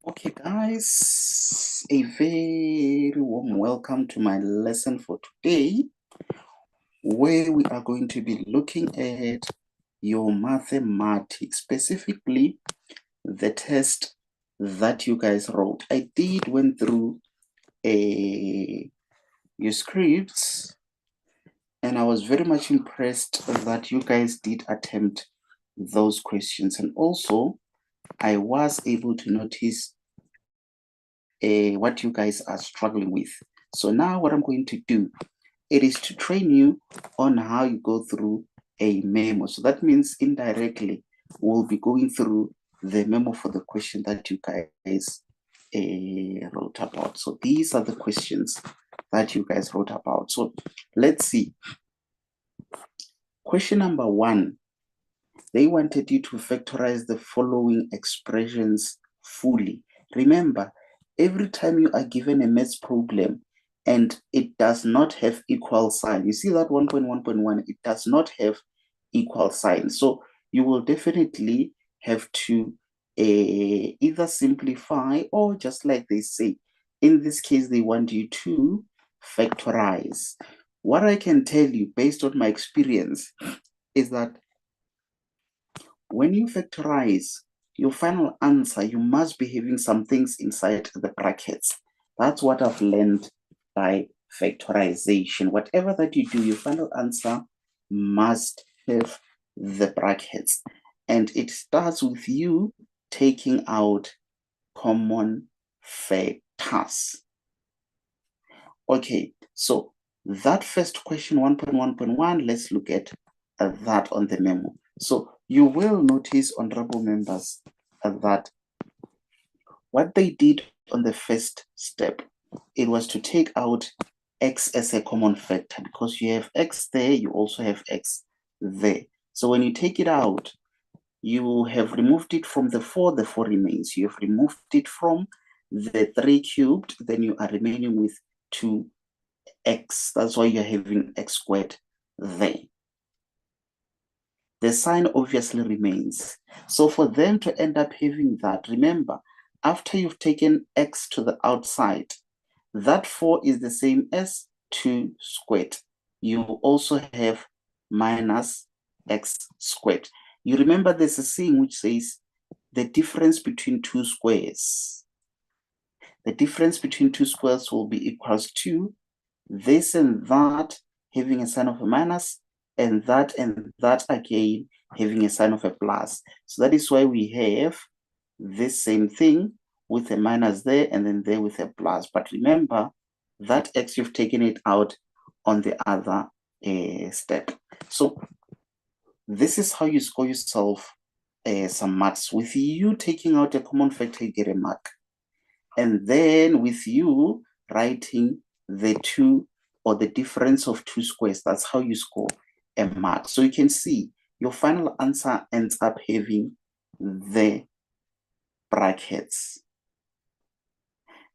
Okay, guys, a very warm welcome to my lesson for today, where we are going to be looking at your mathematics, specifically the test that you guys wrote. I went through your scripts, and I was very much impressed that you guys did attempt those questions, and also I was able to notice what you guys are struggling with. So now what I'm going to do, it is to train you on how you go through a memo. So that means indirectly we'll be going through the memo for the question that you guys wrote about. So these are the questions that you guys wrote about. So let's see. Question number 1, they wanted you to factorize the following expressions fully. Remember, every time you are given a maths problem and it does not have equal sign, you see that 1.1.1, it does not have equal sign. So you will definitely have to either simplify or, just like they say, in this case, they want you to factorize. What I can tell you based on my experience is that when you factorize your final answer, you must be having some things inside the brackets. That's what I've learned by factorization. Whatever that you do, your final answer must have the brackets. And it starts with you taking out common factors. Okay, so that first question, 1.1.1, let's look at that on the memo. So you will notice, honorable members, that what they did on the first step, it was to take out x as a common factor, because you have x there, you also have x there. So when you take it out, you have removed it from the 4 remains. You have removed it from the 3 cubed, then you are remaining with 2x. That's why you're having x squared there. The sign obviously remains. So for them to end up having that, remember, after you've taken x to the outside, that 4 is the same as 2 squared. You also have minus x squared. You remember there's a saying which says the difference between two squares. The difference between two squares will be equals to this and that having a sign of a minus, and that again having a sign of a plus. So that is why we have this same thing with a minus there and then there with a plus. But remember that x, you've taken it out on the other step. So this is how you score yourself some marks. With you taking out a common factor, you get a mark. And then with you writing the 2 or the difference of 2 squares, that's how you score a mark. So you can see your final answer ends up having the brackets.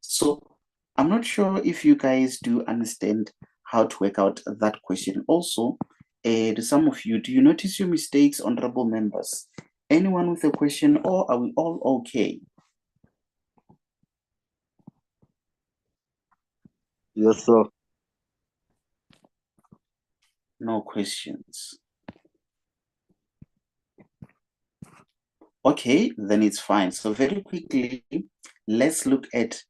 So I'm not sure if you guys do understand how to work out that question. Also, to some of you, do you notice your mistakes, honorable members? Anyone with a question, or are we all okay? Yes, sir. No questions. Okay, then it's fine. So very quickly, let's look at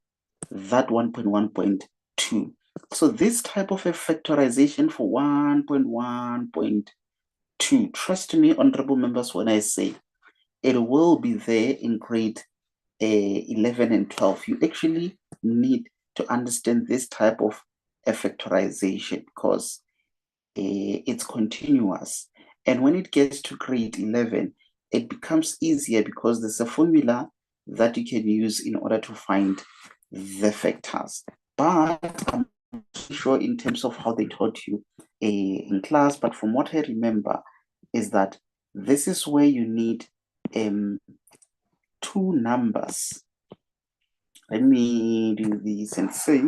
that 1.1.2. So this type of a factorization for 1.1.2, trust me, honorable members, when I say it will be there in grade 11 and 12. You actually need to understand this type of a factorization because it's continuous. And when it gets to grade 11, it becomes easier because there's a formula that you can use in order to find the factors. But I'm not sure in terms of how they taught you in class, but from what I remember is that this is where you need 2 numbers. Let me do this and say,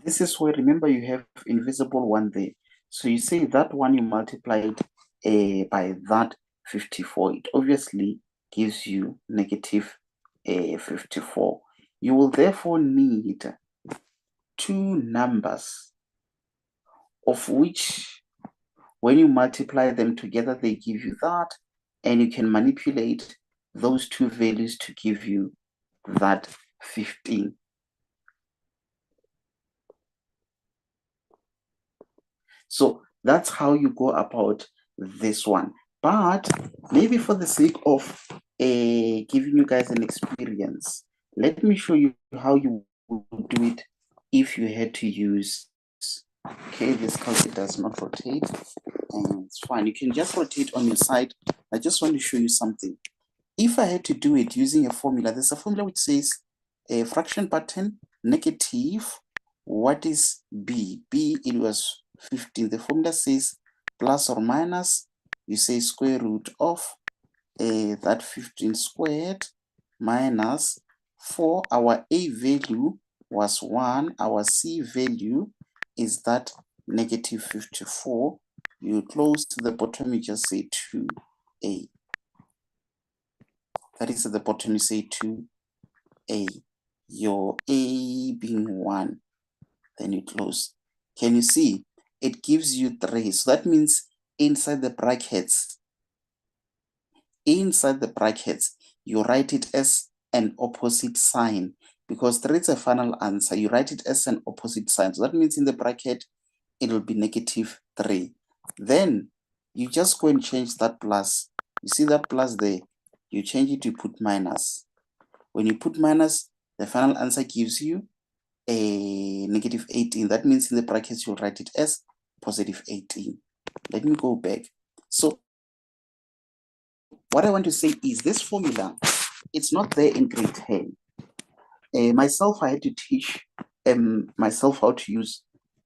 this is where, remember, you have invisible one there. So you say that one you multiplied by that 54. It obviously gives you negative 54. You will therefore need two numbers of which when you multiply them together, they give you that, and you can manipulate those two values to give you that 15. So that's how you go about this one. But maybe for the sake of giving you guys an experience, let me show you how you would do it if you had to use, okay, this calculator does not rotate, and it's fine. You can just rotate on your side. I just want to show you something. If I had to do it using a formula, there's a formula which says a fraction pattern negative, what is b? B, it was 15. The formula says plus or minus, you say square root of that 15 squared minus 4. Our a value was 1. Our c value is that negative 54. You close to the bottom, you just say 2a. That is at the bottom, you say 2a. Your a being 1. Then you close. Can you see? It gives you 3. So that means inside the brackets, you write it as an opposite sign, because 3 is a final answer. You write it as an opposite sign. So that means in the bracket, it will be negative 3. Then you just go and change that plus. You see that plus there? You change it, you put minus. When you put minus, the final answer gives you a negative 18. That means in the brackets, you'll write it as positive 18. Let me go back. So what I want to say is this formula, it's not there in grade 10. Myself, I had to teach myself how to use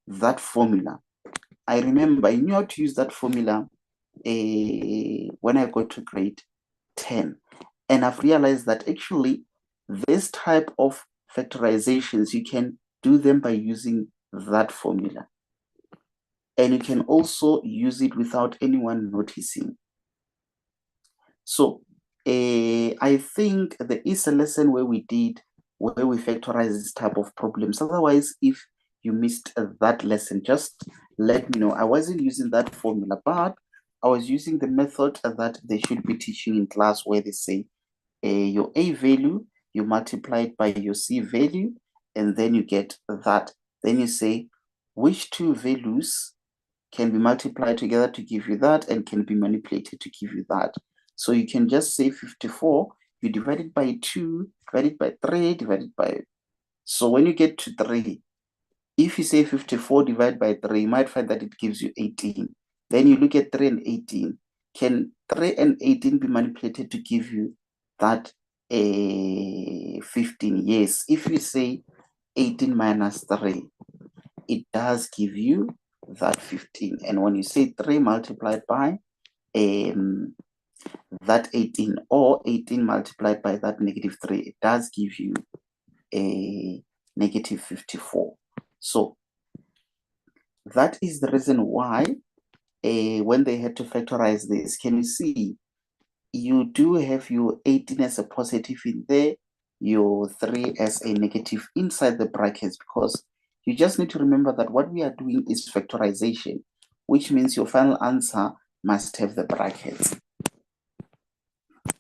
that formula. I remember I knew how to use that formula when I got to grade 10. And I've realized that actually this type of factorizations, you can do them by using that formula. And you can also use it without anyone noticing. So I think there is a lesson where we factorize this type of problems. Otherwise, if you missed that lesson, just let me know. I wasn't using that formula, but I was using the method that they should be teaching in class, where they say your A value, you multiply it by your C value, and then you get that. Then you say which two values can be multiplied together to give you that and can be manipulated to give you that. So you can just say 54, you divide it by 2, divide it by 3, divide it by... So when you get to 3, if you say 54 divided by 3, you might find that it gives you 18. Then you look at 3 and 18. Can 3 and 18 be manipulated to give you that 15? Yes. If you say 18 minus 3, it does give you that 15. And when you say 3 multiplied by that 18, or 18 multiplied by that negative 3, it does give you a negative 54. So that is the reason why when they had to factorize this, can you see, you do have your 18 as a positive in there, your 3 as a negative inside the brackets, because you just need to remember that what we are doing is factorization, which means your final answer must have the brackets.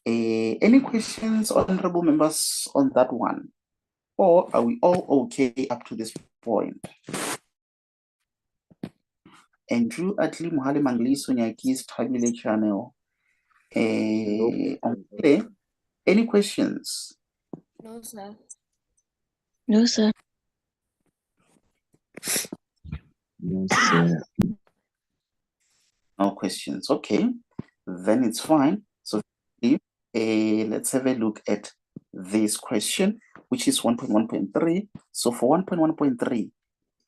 Any questions, honorable members, on that one? Or are we all okay up to this point? Andrew Atli Mohale Mangliso Nyakis Tabile Channel. Okay. Any questions? No, sir. No, sir. No, sir. No questions. Okay, then it's fine. So let's have a look at this question, which is 1.1.3. So for 1.1.3,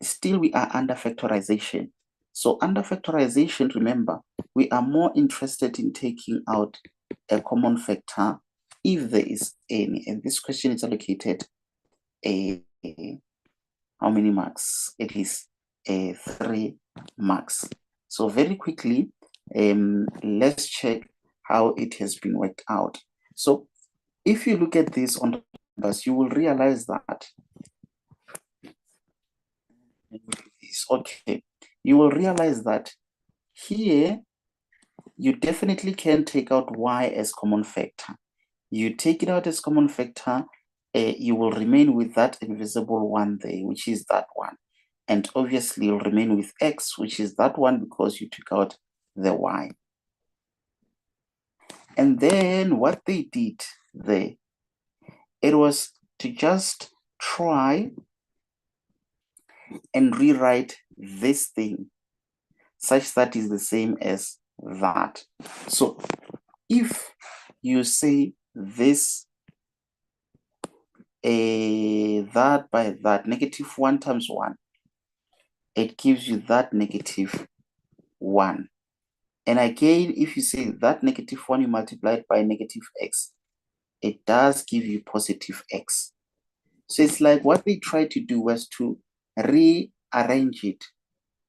still we are under factorization. So under factorization, remember, we are more interested in taking out a common factor if there is any. And this question is allocated how many marks? At least 3 marks. So very quickly, let's check how it has been worked out. So if you look at this on numbers, you will realize that okay, you will realize that here you definitely can take out y as common factor. You take it out as common factor, you will remain with that invisible one there, which is that one. And obviously you'll remain with x, which is that one because you took out the y. And then what they did there, it was to just try and rewrite this thing such that is the same as that. So if you say this that by that, -1 times 1, it gives you that -1. And again, if you say that -1 you multiply it by -x, it does give you positive x. So it's like what they tried to do was to rearrange it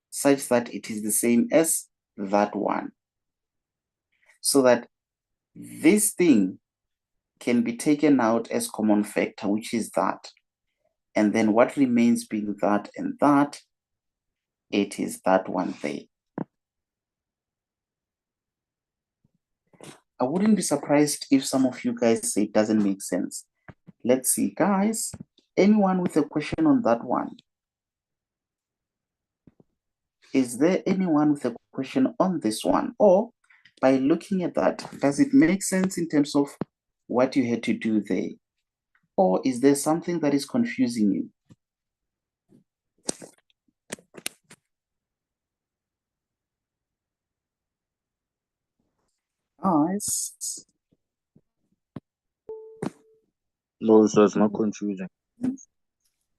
such that it is the same as that one. So that this thing can be taken out as common factor, which is that. And then what remains being that and that, it is that one there. I wouldn't be surprised if some of you guys say it doesn't make sense. Let's see, guys. Anyone with a question on that one? Is there anyone with a question on this one? Or by looking at that, does it make sense in terms of what you had to do there? Or is there something that is confusing you? Guys? No, sir, it's not confusing.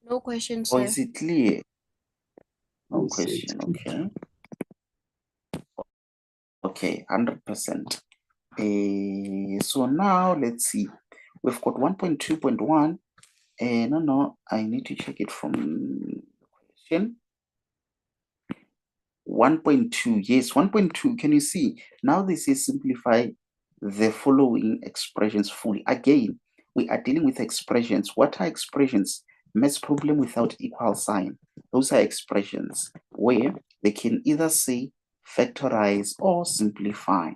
No question, Or sir. is it clear? No Yes, sir, it's question, clear. okay. Okay, 100%. So now let's see. We've got 1.2.1. No, I need to check it from the question. 1.2, yes, 1.2. Can you see? Now this is simplify the following expressions fully. Again, we are dealing with expressions. What are expressions? Maths problem without equal sign. Those are expressions where they can either say factorize or simplify.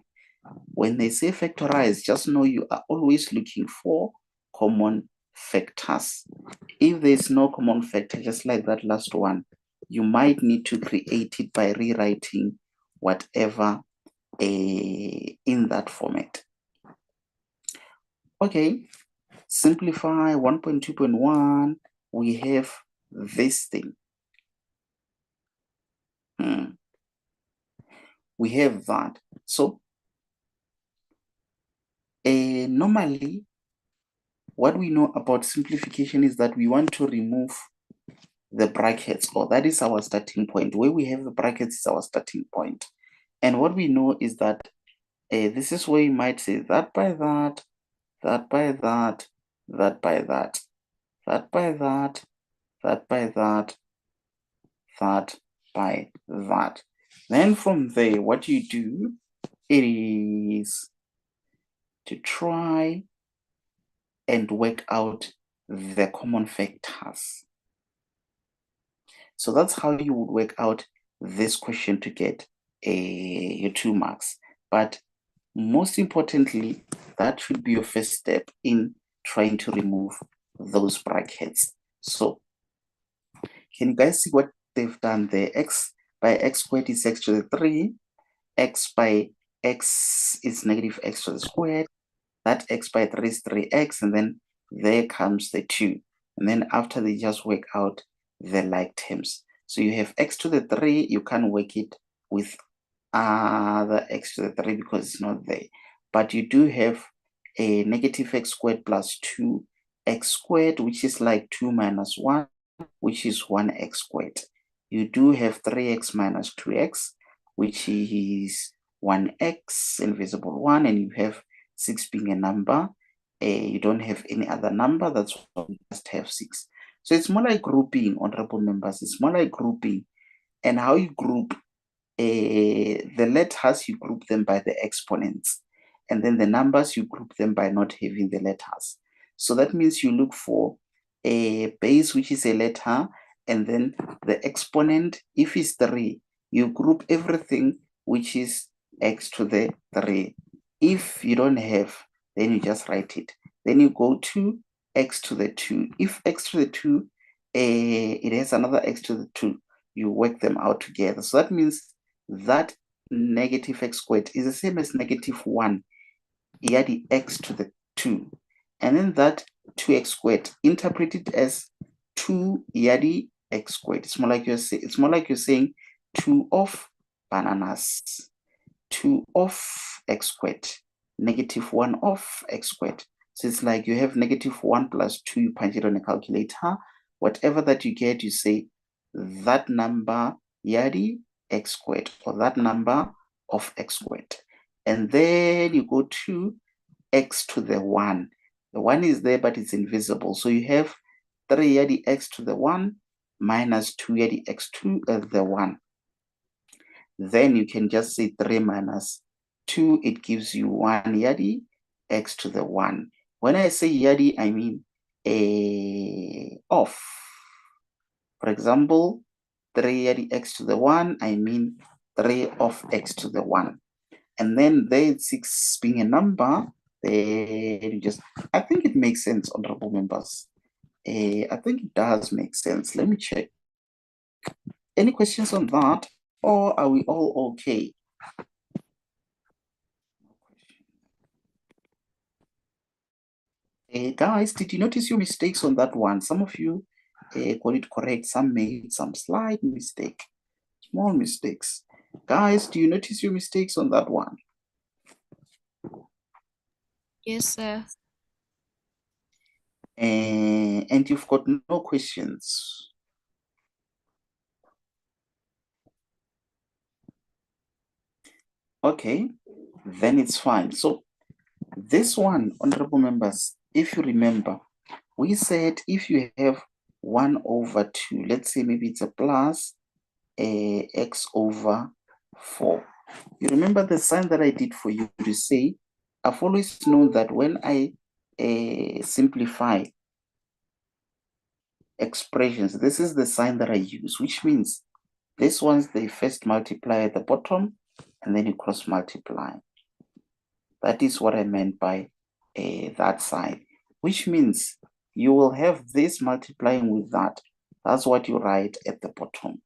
When they say factorize, just know you are always looking for common factors. If there's no common factor, just like that last one, you might need to create it by rewriting whatever in that format. Okay, simplify 1.2.1, we have this thing. We have that. So normally, what we know about simplification is that we want to remove the brackets, or that is our starting point. Where we have the brackets is our starting point. And what we know is that this is where you might say that by that, that by that, that by that, that by that, that by that, that by that. Then from there, what you do, it is to try and work out the common factors. So that's how you would work out this question to get your 2 marks. But most importantly, that should be your first step in trying to remove those brackets. So can you guys see what they've done there? X by x squared is x to the 3. X by x is negative x to the squared. That x by 3 is 3x, and then there comes the 2. And then after they just work out the like terms. So you have x to the 3, you can't work it with the x to the 3 because it's not there. But you do have a negative x squared plus 2x squared, which is like 2 minus 1, which is 1x squared. You do have 3x minus 2x, which is 1x, invisible 1, and you have 6 being a number. You don't have any other number, that's why you just have 6. So it's more like grouping, honorable members. It's more like grouping. And how you group the letters, you group them by the exponents. and then the numbers, you group them by not having the letters. So that means you look for a base, which is a letter, and then the exponent, if it's 3, you group everything which is x to the 3. If you don't have, then you just write it. Then you go to x to the 2. If x to the 2, it has another x to the 2, you work them out together. So that means that negative x squared is the same as -1, the x to the 2. And then that 2x squared, interpret it as 2 the x squared. It's more like you're saying 2 of bananas, 2 of x squared, -1 of x squared. So it's like you have -1 plus 2, you punch it on a calculator. Whatever that you get, you say that number the x squared, or that number of x squared. And then you go to x to the 1. The 1 is there, but it's invisible. So you have 3 the x to the 1 minus 2 the x to the 1. Then you can just say 3 minus 2, it gives you 1 the x to the 1. When I say yadi, I mean of. For example, 3 the x to the 1, I mean 3 of x to the 1. And then there 6 being a number, you just, I think it makes sense, honorable members. I think it does make sense. Let me check. Any questions on that, or are we all okay? Guys, did you notice your mistakes on that one? Some of you got it correct, some made some slight mistake, small mistakes. Guys, do you notice your mistakes on that one? Yes, sir. And you've got no questions. Okay, then it's fine. So this one, honorable members, if you remember, we said if you have 1 over 2, let's say maybe it's a plus x over 4. You remember the sign that I did for you to say, I've always known that when I simplify expressions, this is the sign that I use, which means this one's they first multiply at the bottom and then you cross multiply. That is what I meant by that sign, which means you will have this multiplying with that. That's what you write at the bottom.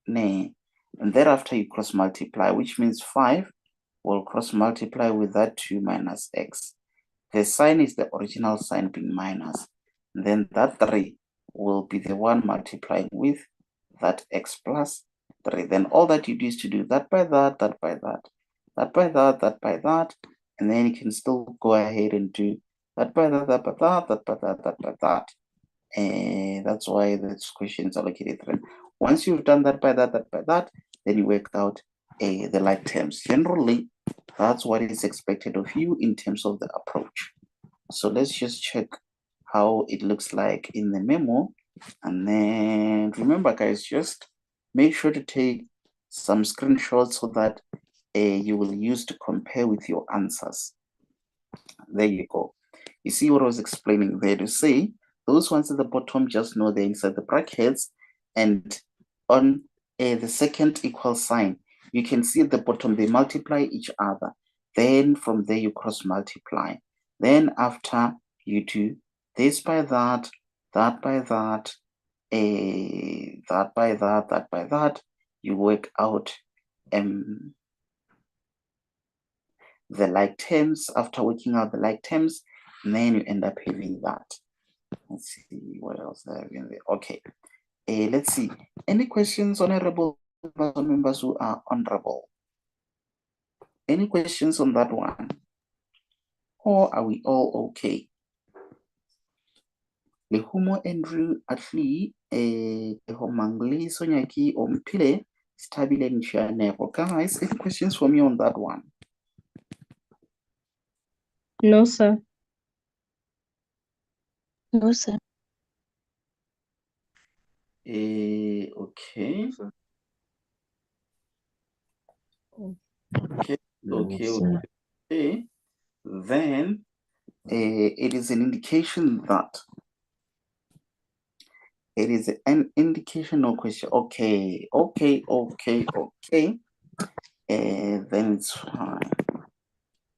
Nay. And thereafter you cross multiply, which means 5 will cross multiply with that 2 minus x. The sign is the original sign being minus. And then that 3 will be the one multiplying with that x plus 3. Then all that you do is to do that by that, that by that, that by that, that by that, and then you can still go ahead and do that by that, that by that, that by that, that by that. And that's why this question is allocated 3. Once you've done that by that, that by that, then you work out the like terms. Generally, that's what is expected of you in terms of the approach. So let's just check how it looks like in the memo. And then remember, guys, just make sure to take some screenshots so that you will use to compare with your answers. There you go. You see what I was explaining there to say, those ones at the bottom, just know they're inside the brackets, and on the second equal sign, you can see at the bottom, they multiply each other. Then from there, you cross multiply. Then after you do this by that by that, that by that, that by that, you work out the like terms. After working out the like terms, and then you end up having that. Let's see what else I have in there. Okay. Let's see. Any questions, honorable members who are honorable? Any questions on that one? Or are we all okay? Lehumo Andrew Atli, Lehomangli Sonyaki Ompile, Stabile Nishanego. Guys, any questions for me on that one? No, sir. No, sir. Okay. Okay. No, Okay. sir. Okay. then it is an indication that it is an indication or question. Okay. Then it's fine.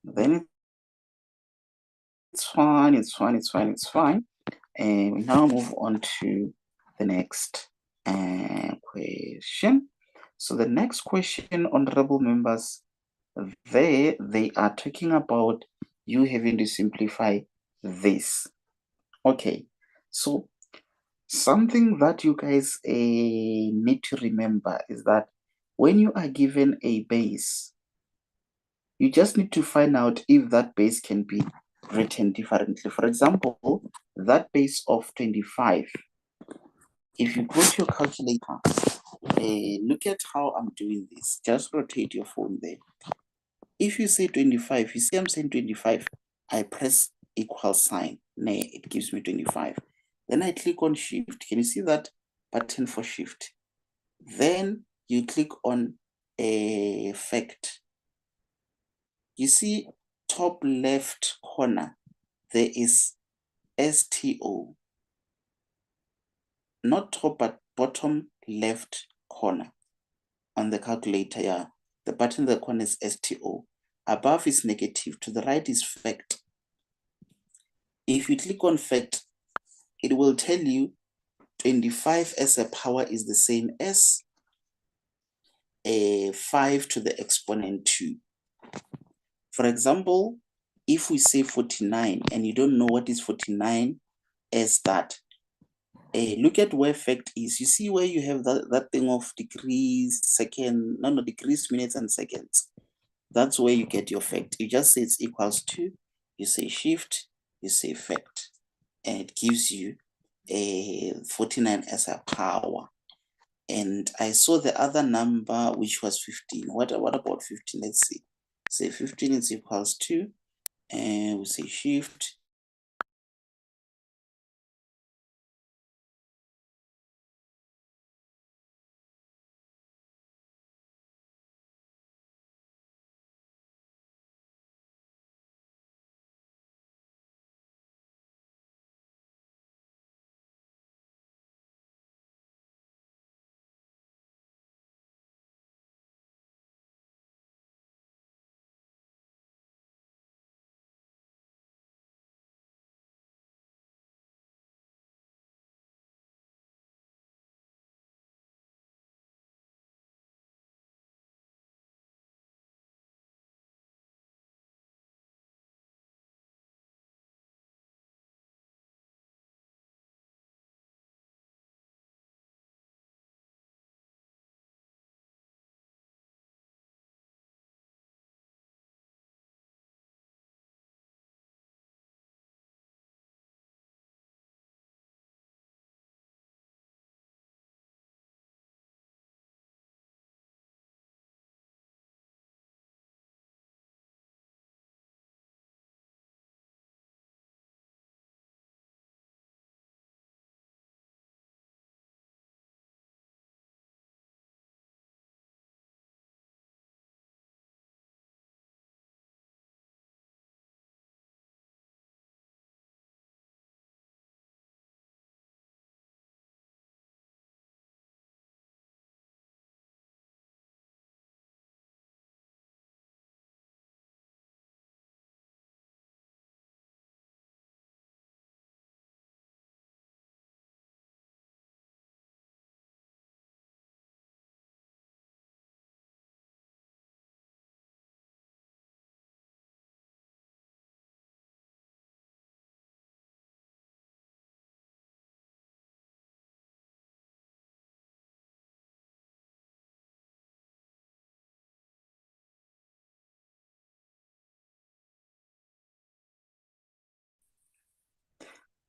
Then it's fine. And we now move on to the next question. So the next question, honorable members, they are talking about you having to simplify this. Okay, so something that you guys need to remember is that when you are given a base, you just need to find out if that base can be written differently. For example, that base of 25, if you go to your calculator, look at how I'm doing this. Just rotate your phone there. If you say 25, you see I'm saying 25, I press equal sign. Nay, it gives me 25. Then I click on shift. Can you see that button for shift? Then you click on effect. You see top left corner, there is STO. Not top, but bottom left corner on the calculator. Yeah, the button in the corner is STO. Above is negative, to the right is fact. If you click on fact, it will tell you 25 as a power is the same as 5 to the exponent 2. For example, if we say 49 and you don't know what is 49 as that, look at where fact is. You see where you have that thing of degrees, degrees, minutes, and seconds. That's where you get your fact. You just say it's equals to, you say shift, you say fact, and it gives you a 49 as a power. And I saw the other number, which was 15. What about 15? Let's see. Say 15 is equals to, and we say shift.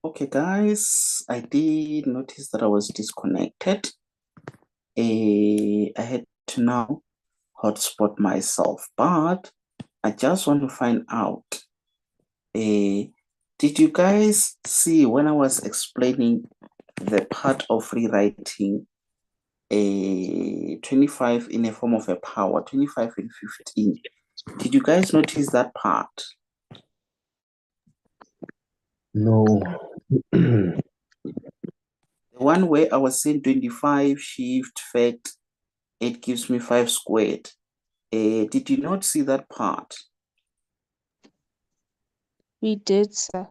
Okay, guys, I did notice that I was disconnected. I had to now hotspot myself, but I just want to find out, did you guys see when I was explaining the part of rewriting a 25 in a form of a power, 25 and 15? Did you guys notice that part? No. The one where I was saying 25 shift fact, it gives me 5 squared. Did you not see that part? We did, sir.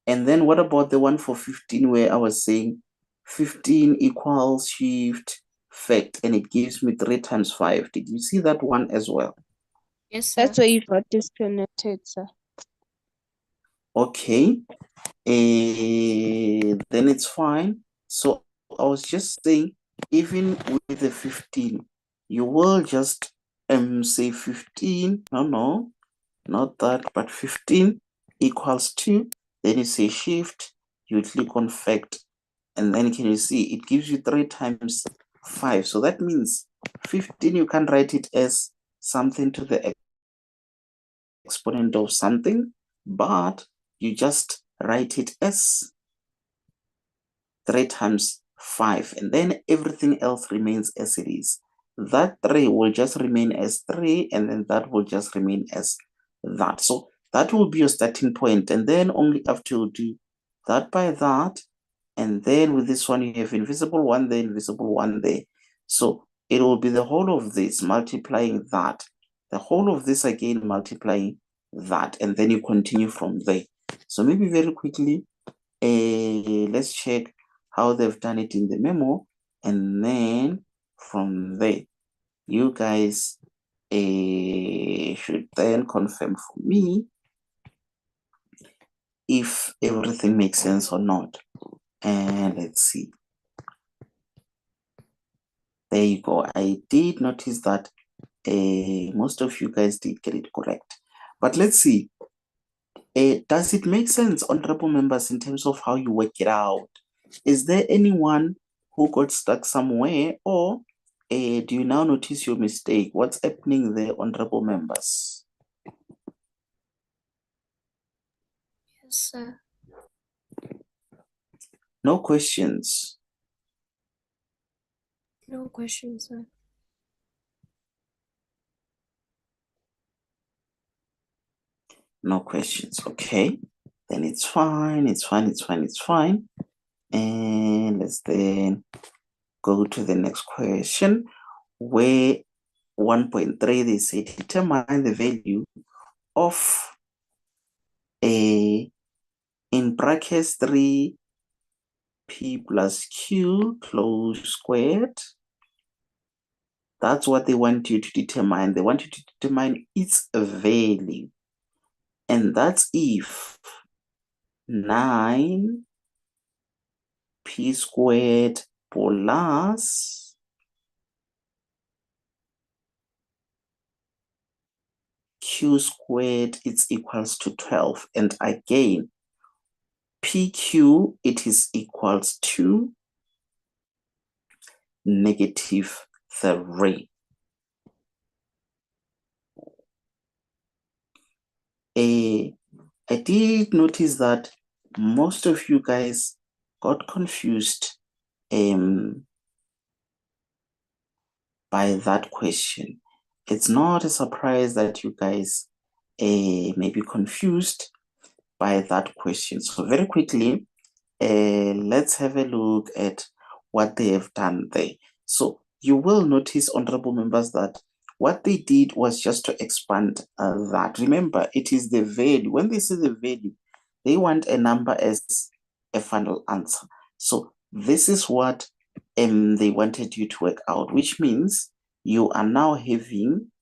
And then what about the one for 15 where I was saying 15 equals shift fact and it gives me 3 times 5? Did you see that one as well? Yes, sir. That's where you got disconnected, sir. Okay. Then it's fine. So I was just saying, even with the 15, you will just say 15. No, not that, but 15 equals 2. Then you say shift, you click on fact, and then can you see it gives you 3 times 5. So that means 15, you can write it as something to the exponent of something, but you just write it as 3 times 5, and then everything else remains as it is. That 3 will just remain as 3, and then that will just remain as that. So that will be your starting point, and then only after you do that by that, and then with this one you have invisible 1 there, invisible 1 there. So it will be the whole of this multiplying that, the whole of this again multiplying that, and then you continue from there. So maybe very quickly, let's check how they've done it in the memo, and then from there you guys should then confirm for me if everything makes sense or not. And let's see, there you go. I did notice that most of you guys did get it correct, but let's see, does it make sense, honorable members, in terms of how you work it out? Is there anyone who got stuck somewhere, or do you now notice your mistake? What's happening there, honorable members? Yes, sir. No questions? No questions, sir. No questions. Okay, then it's fine. It's fine. It's fine. It's fine. And let's then go to the next question, where 1.3 they say determine the value of a, in brackets, 3p plus q close squared. That's what they want you to determine. They want you to determine its value, and that's if 9p squared plus q squared is equals to 12. And again, pq, it is equals to -3. I did notice that most of you guys got confused by that question. It's not a surprise that you guys may be confused by that question. So very quickly, let's have a look at what they have done there. So you will notice, honorable members, that what they did was just to expand that. Remember, it is the value. When they say the value, they want a number as a final answer. So this is what they wanted you to work out, which means you are now having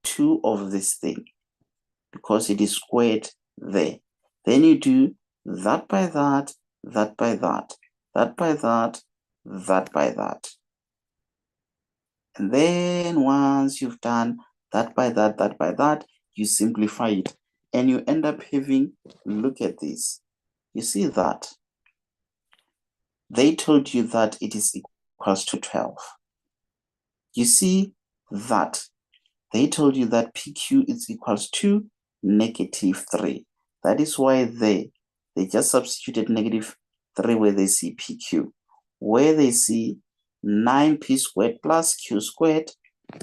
2 of this thing because it is squared there. Then you do that by that, that by that, that by that, that by that. And then once you've done that by that, that by that, you simplify it. And you end up having, look at this. You see that? They told you that it is equals to 12. You see that? They told you that PQ is equals to -3. That is why they just substituted -3 where they see PQ. Where they see 9p squared plus q squared,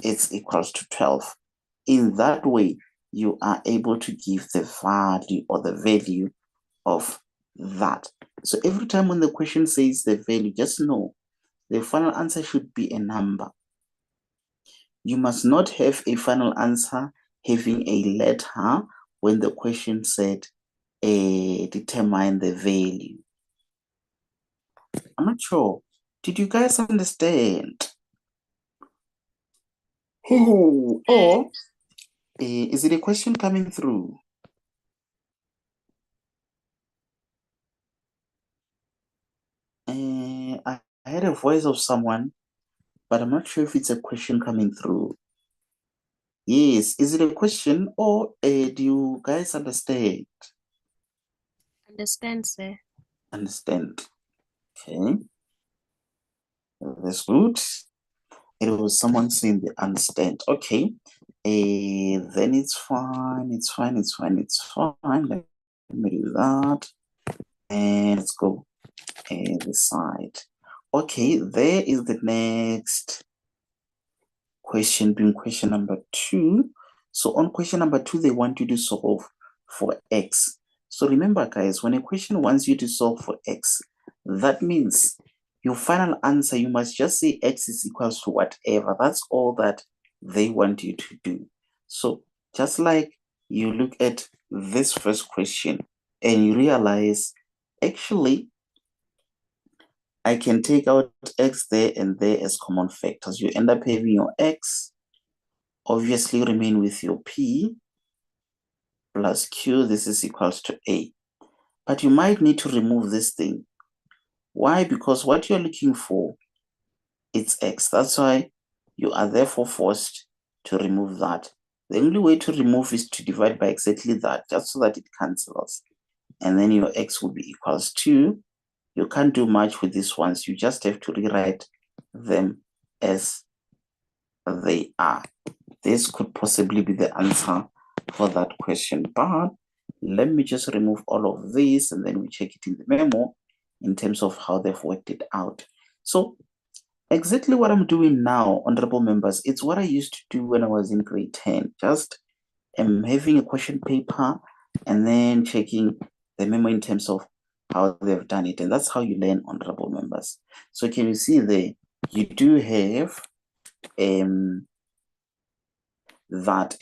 it's equals to 12. In that way, you are able to give the value or the value of that. So every time when the question says the value, just know the final answer should be a number. You must not have a final answer having a letter when the question said determine the value. I'm not sure. Did you guys understand? Oh, or is it a question coming through? I heard a voice of someone, but I'm not sure if it's a question coming through. Yes, is it a question or do you guys understand? Understand, sir. Understand. Okay. That's good. It was someone saying they understand. Okay. Then it's fine. It's fine. It's fine. It's fine. Let me do that. And let's go this side. Okay, there is the next question, being question number 2. So on question number 2, they want you to solve for x. So remember, guys, when a question wants you to solve for x, that means your final answer, you must just say x is equals to whatever. That's all that they want you to do. So just like you look at this first question and you realize, actually, I can take out x there and there as common factors. You end up having your x, obviously remain with your p, plus q, this is equals to a. But you might need to remove this thing. Why? Because what you're looking for, it's x. That's why you are therefore forced to remove that. The only way to remove is to divide by exactly that, just so that it cancels. And then your x will be equals to, you can't do much with these ones. You just have to rewrite them as they are. This could possibly be the answer for that question. But let me just remove all of this and then we check it in the memo in terms of how they've worked it out. So exactly what I'm doing now, honorable members, it's what I used to do when I was in grade 10. Just having a question paper and then checking the memo in terms of how they've done it. And that's how you learn, honorable members. So can you see there, you do have that.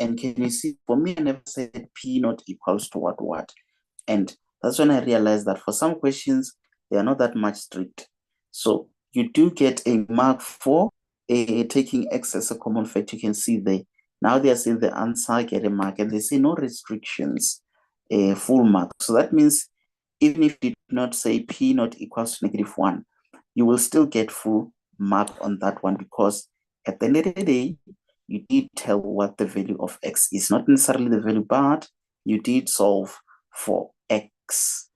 And can you see, for me, I never said P not equals to what. And that's when I realized that for some questions, they are not that much strict. So you do get a mark for taking X as a common factor. You can see there. Now they are saying the answer, get a mark, and they say no restrictions, full mark. So that means even if you did not say P not equals to -1, you will still get full mark on that one, because at the end of the day, you did tell what the value of X is, not necessarily the value, but you did solve for X.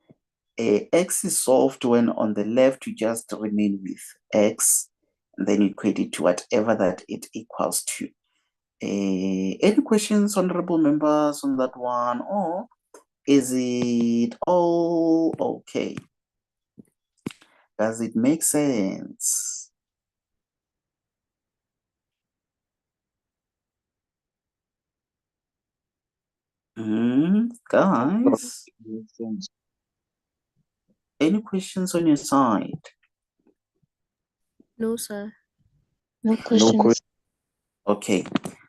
X is solved when on the left you just remain with X, and then you equate it to whatever that it equals to. Any questions, honorable members, on that one, or is it all okay? Does it make sense? Guys, any questions on your side? No, sir. No No questions. question. Okay,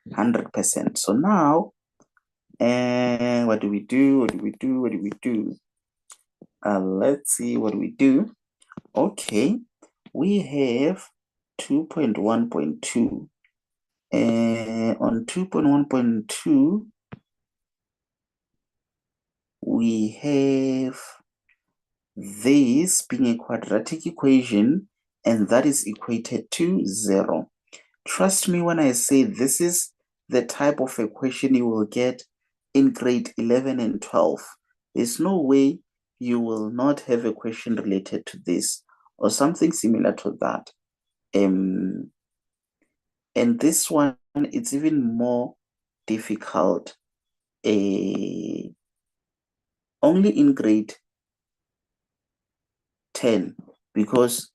100%. So now, what do we do? Let's see what we do. Okay, we have 2.1.2. On 2.1.2, we have this being a quadratic equation, and that is equated to 0. Trust me when I say this is the type of equation you will get in grade 11 and 12. There's no way you will not have a question related to this or something similar to that. And this one, it's even more difficult only in grade 10, because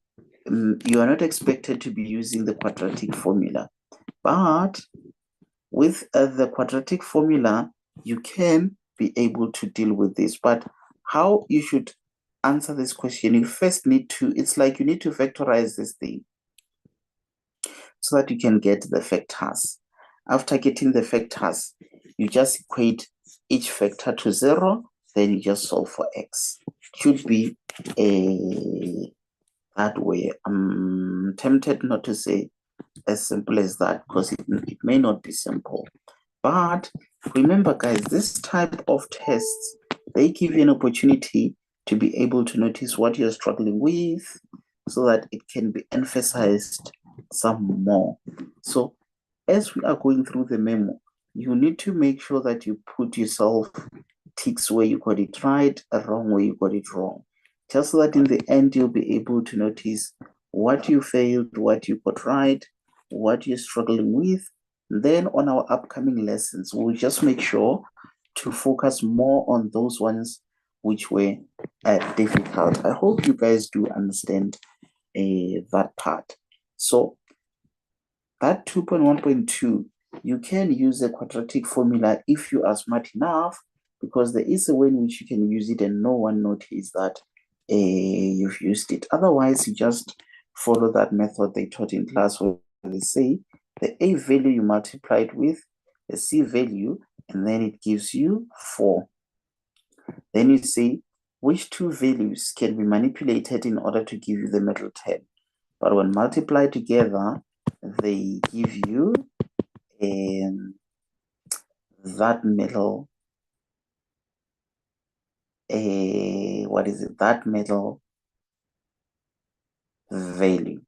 you are not expected to be using the quadratic formula. But with the quadratic formula, you can be able to deal with this. But how you should answer this question, you first need to, it's like you need to factorize this thing so that you can get the factors. After getting the factors, you just equate each factor to 0, then you just solve for x. It should be that way. I'm tempted not to say as simple as that because it may not be simple. But remember, guys, this type of tests, they give you an opportunity to be able to notice what you're struggling with so that it can be emphasized some more. So as we are going through the memo, you need to make sure that you put yourself ticks where you got it right, wrong where you got it wrong. Just so that in the end, you'll be able to notice what you failed, what you got right, what you're struggling with. Then on our upcoming lessons, we'll just make sure to focus more on those ones which were difficult. I hope you guys do understand that part. So that 2.1.2, you can use a quadratic formula if you are smart enough, because there is a way in which you can use it and no one notices that you've used it. Otherwise, you just follow that method they taught in class where they say the a value you multiply it with the c value, and then it gives you 4. Then you say which two values can be manipulated in order to give you the middle term. But when multiplied together, they give you that middle, that middle value.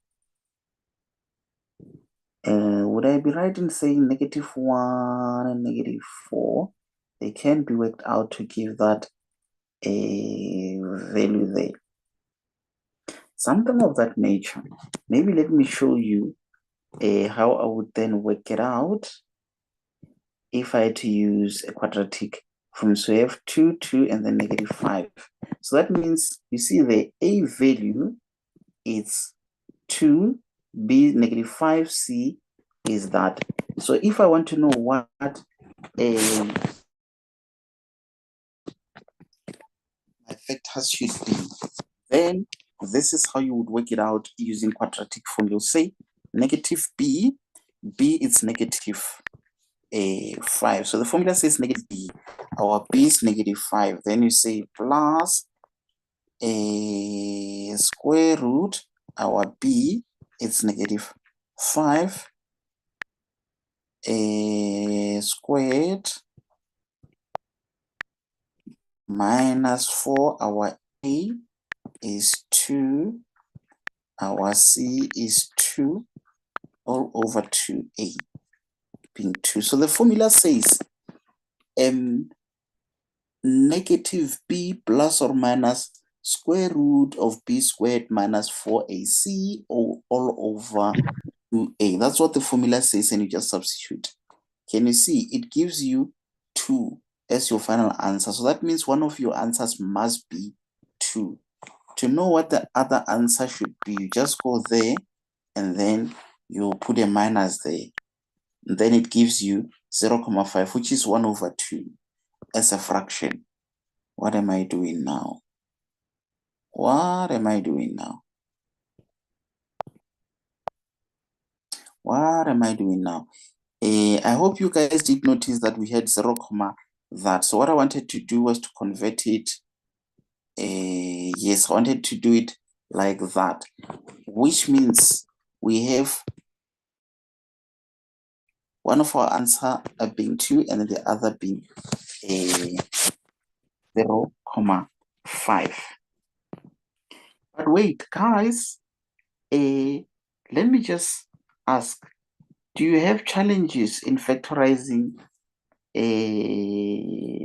Would I be right in saying -1 and -4? They can be worked out to give that value there. Something of that nature. Maybe let me show you how I would then work it out if I had to use a quadratic from, so we have 2, 2, and then -5. So that means, you see the a value is 2, b -5, c is that. So if I want to know what my factors should be, then this is how you would work it out using quadratic formula. You'll say -b, b is -5. So the formula says -b, our b is -5. Then you say plus a square root, our b is -5 squared minus 4, our a is 2, our c is 2, all over 2a being 2. So the formula says -b plus or minus square root of b squared minus 4ac all over 2a. That's what the formula says, and you just substitute. Can you see? It gives you 2 as your final answer. So that means one of your answers must be 2. To know what the other answer should be, you just go there and then you put a minus there. And then it gives you 0.5, which is 1 over 2 as a fraction. What am I doing now? What am I doing now? What am I doing now? I hope you guys did notice that we had 0, that. So what I wanted to do was to convert it. Yes, I wanted to do it like that, which means we have one of our answer being 2 and then the other being 0.5. But wait, guys, let me just ask, do you have challenges in factorizing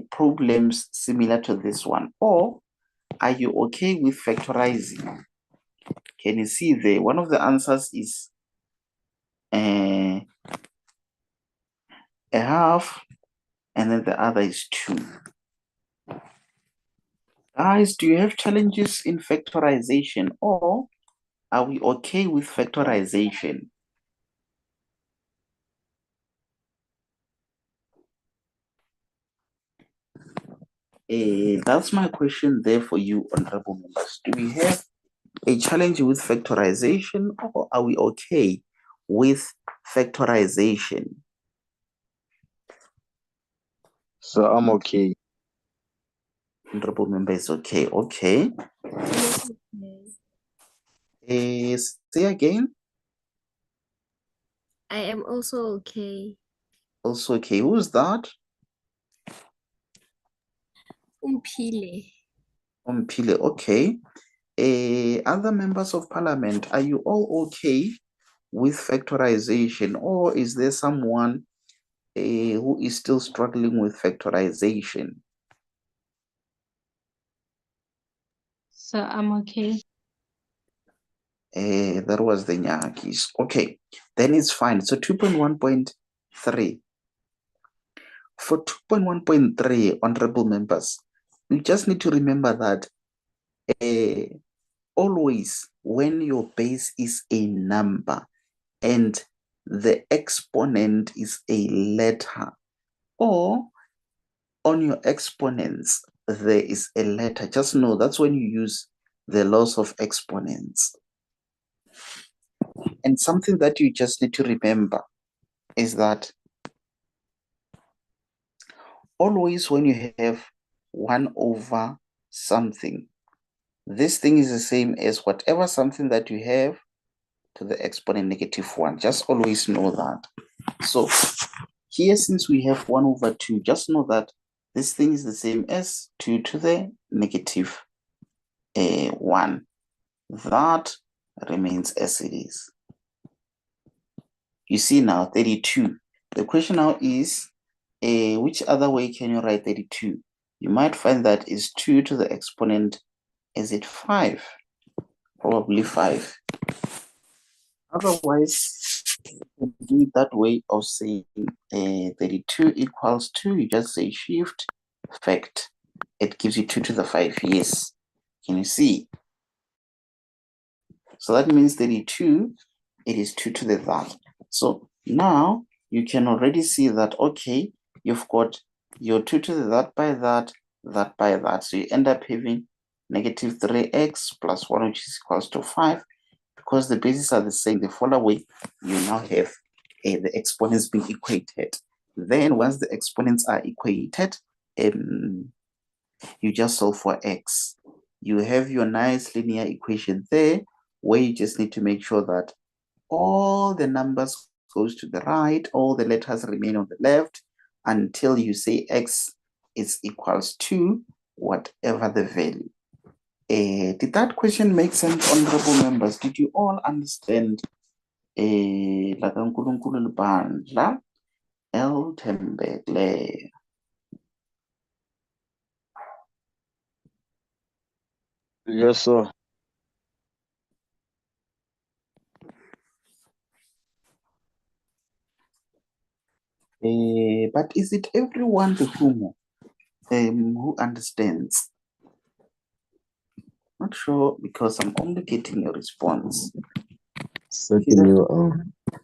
problems similar to this one, or are you okay with factorizing? Can you see there? One of the answers is a half, and then the other is 2. Guys, do you have challenges in factorization, or are we okay with factorization? That's my question there for you, honorable members. Do we have a challenge with factorization, or are we okay with factorization? So I'm okay. Honorable member is okay. Okay. Say again. I am also okay. Also okay. Who's that? Umpile. Umpile. Okay. Other members of parliament, are you all okay with factorization, or is there someone who is still struggling with factorization? So I'm okay. That was the Nyakis. Okay, then it's fine. So 2.1.3. For 2.1.3, honorable members, you just need to remember that always when your base is a number and the exponent is a letter, or on your exponents there is a letter, just know that's when you use the laws of exponents. And something that you just need to remember is that always when you have 1 over something, this thing is the same as whatever something that you have to the exponent -1. Just always know that. So here, since we have 1 over 2, just know that this thing is the same as 2 to the -1. That remains as it is. You see now 32. The question now is, which other way can you write 32? You might find that is 2 to the exponent, is it 5? Probably 5. Otherwise, you do it that way of saying 32 equals 2. You just say shift fact. It gives you 2 to the 5. Yes. Can you see? So that means 32, it is 2 to the that. So now you can already see that, okay, you've got your 2 to the that by that by that. So you end up having -3x plus 1, which is equals to 5. Because the bases are the same, the follow away, you now have the exponents being equated. Then once the exponents are equated, you just solve for x. You have your nice linear equation there, where you just need to make sure that all the numbers goes to the right, all the letters remain on the left, until you say x is equals to whatever the value. Did that question make sense, honorable members? Did you all understand lakaNkulunkulu libandla elithembekileyo? Yes, sir. But is it everyone who understands? Not sure, because I'm only getting a response. So can you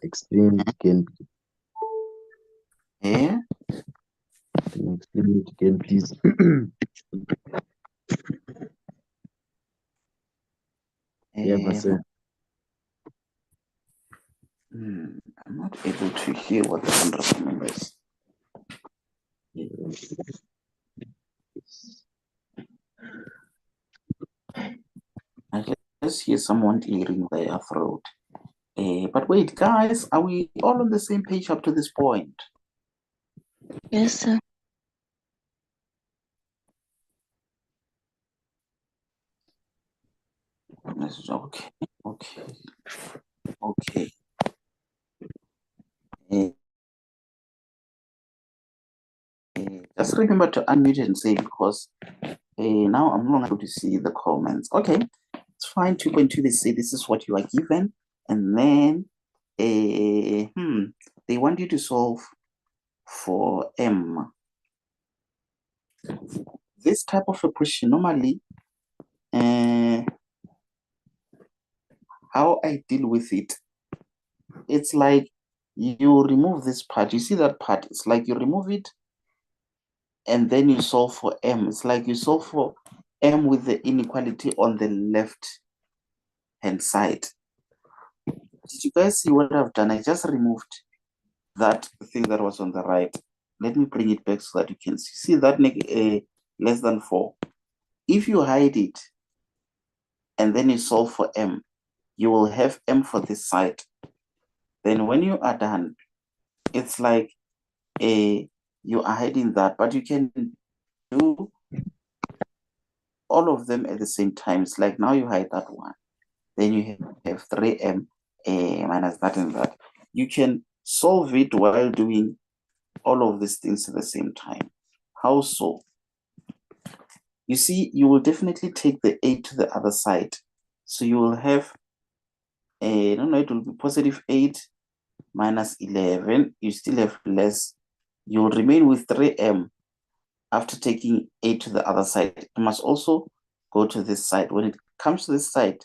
explain it again? Yeah. Can you explain it again, please? Yes, sir. I'm not able to hear what the honorable members. I just hear someone clearing their throat. But wait, guys, are we all on the same page up to this point? Yes, sir. Okay, okay, okay. Just remember to unmute and say, because now I'm no longer able to see the comments. Okay, it's fine. 2.2, they say this is what you are given, and then they want you to solve for m. This type of a question, normally, how I deal with it, it's like you remove this part. You see that part? It's like you remove it, and then you solve for m. It's like you solve for m with the inequality on the left hand side. Did you guys see what I've done? I just removed that thing that was on the right. Let me bring it back so that you can see. See that less than 4. If you hide it and then you solve for m, you will have m for this side. Then when you are done, it's like you are hiding that, but you can do all of them at the same time. It's like now you hide that one, then you have 3m minus that and that. You can solve it while doing all of these things at the same time. How so? You see, you will definitely take the 8 to the other side. So you will have, it will be positive 8 minus 11. You still have less. You will remain with 3m after taking 8 to the other side. You must also go to this side. When it comes to this side,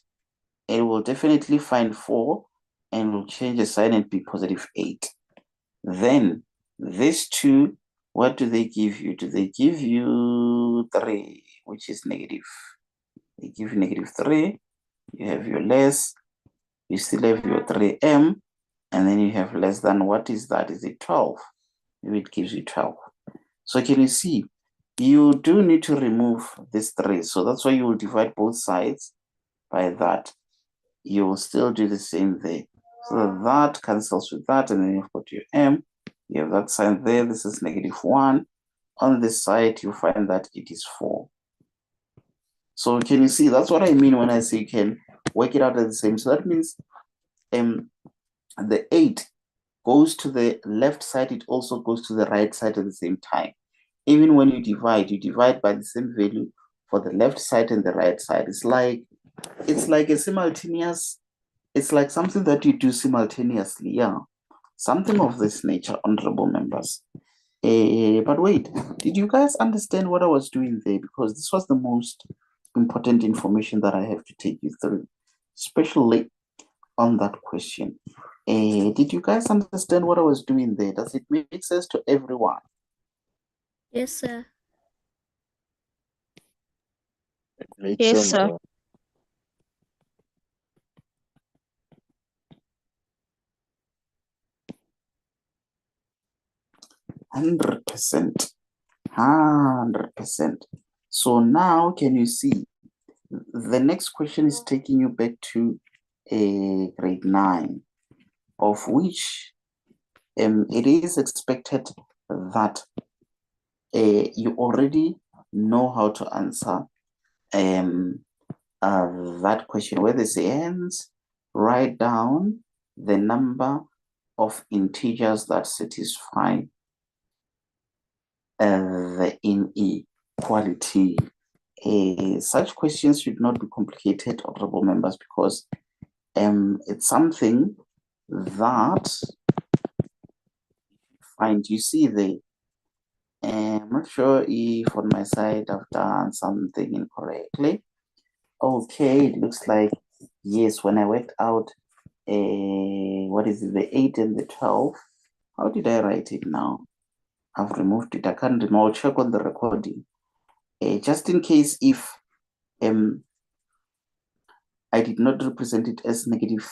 it will definitely find 4 and will change the sign and be positive 8. Then these two, what do they give you? Do they give you 3, which is negative? They give you negative 3. You have your less. You still have your 3m. And then you have less than, what is that? Is it 12? Maybe it gives you 12. So can you see? You do need to remove this 3. So that's why you will divide both sides by that. You will still do the same there. So that cancels with that, and then you've got your m. You have that sign there. This is negative 1. On this side, you find that it is 4. So can you see? That's what I mean when I say you can work it out at the same. So that means the 8 goes to the left side. It also goes to the right side at the same time. Even when you divide by the same value for the left side and the right side. It's like a simultaneous. It's like something that you do simultaneously, yeah. Something of this nature, honorable members. But wait, did you guys understand what I was doing there? Because this was the most important information that I have to take you through, especially on that question. Did you guys understand what I was doing there? Does it make sense to everyone? Yes, sir. Makes Yes, sense. sir. 100%. 100%. So now can you see the next question is taking you back to grade 9, of which it is expected that you already know how to answer that question, where they say, hence write down the number of integers that satisfy the inequality. Such questions should not be complicated, honorable members, because it's something that you see the I'm not sure if on my side I've done something incorrectly. Okay, it looks like yes, when I worked out what is it, the 8 and the 12, how did I write it now? I've removed it. I can't remember. I'll check on the recording. Just in case if I did not represent it as negative.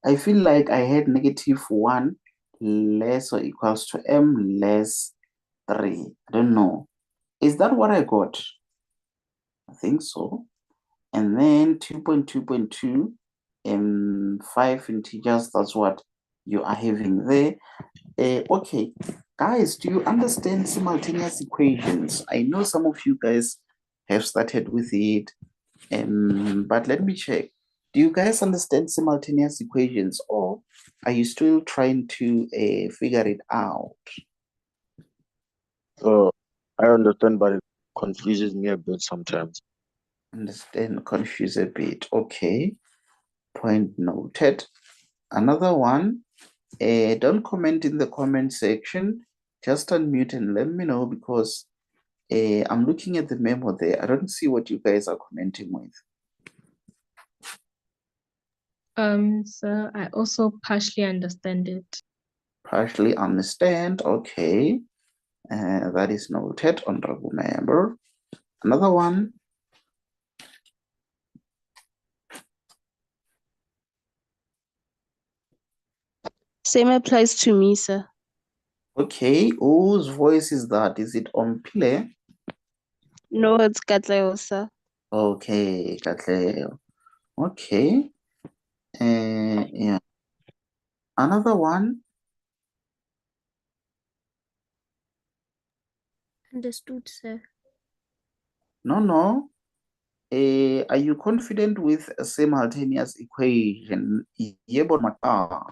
I feel like I had negative 1 less or equals to m less 3. I don't know. Is that what I got? I think so. And then 2.2.2 and 5 integers, that's what you are having there. Okay, guys, do you understand simultaneous equations? I know some of you guys have started with it, but let me check. Do you guys understand simultaneous equations, or are you still trying to figure it out? I understand, but it confuses me a bit sometimes. Understand, confuse a bit. Okay, point noted. Another one, don't comment in the comment section. Just unmute and let me know, because I'm looking at the memo there. I don't see what you guys are commenting with. So I also partially understand it. Partially understand, okay. That is noted, honorable member. Another one. Same applies to me, sir. Okay, whose voice is that? Is it Ompile? No, it's Katleo, sir. Okay, Katleo. Okay. Yeah. Another one. Understood, sir. No. Are you confident with a simultaneous equation? Yebo maka.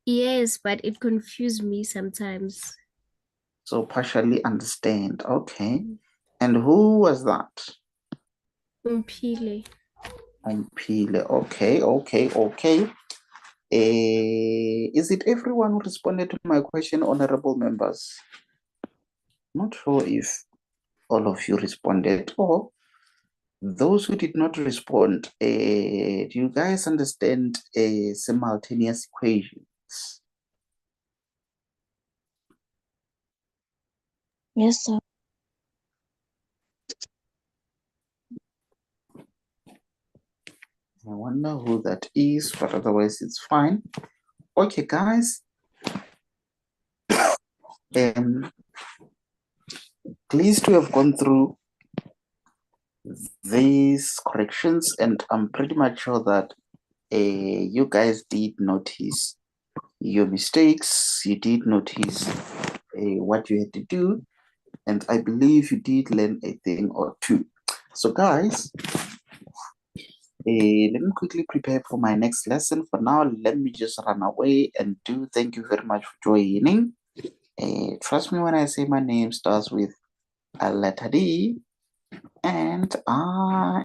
Yes, but it confused me sometimes. So partially understand. Okay. And who was that? Umpile. Ompile. Okay. Is it everyone who responded to my question, honorable members? Not sure if all of you responded, or those who did not respond. Do you guys understand simultaneous equations? Yes, sir. I wonder who that is, but otherwise it's fine. Okay, guys. Pleased to have gone through these corrections, and I'm pretty much sure that you guys did notice your mistakes, you did notice what you had to do, and I believe you did learn a thing or two. So guys, let me quickly prepare for my next lesson. For now, let me just run away and do. Thank you very much for joining. Trust me when I say my name starts with a letter D, and I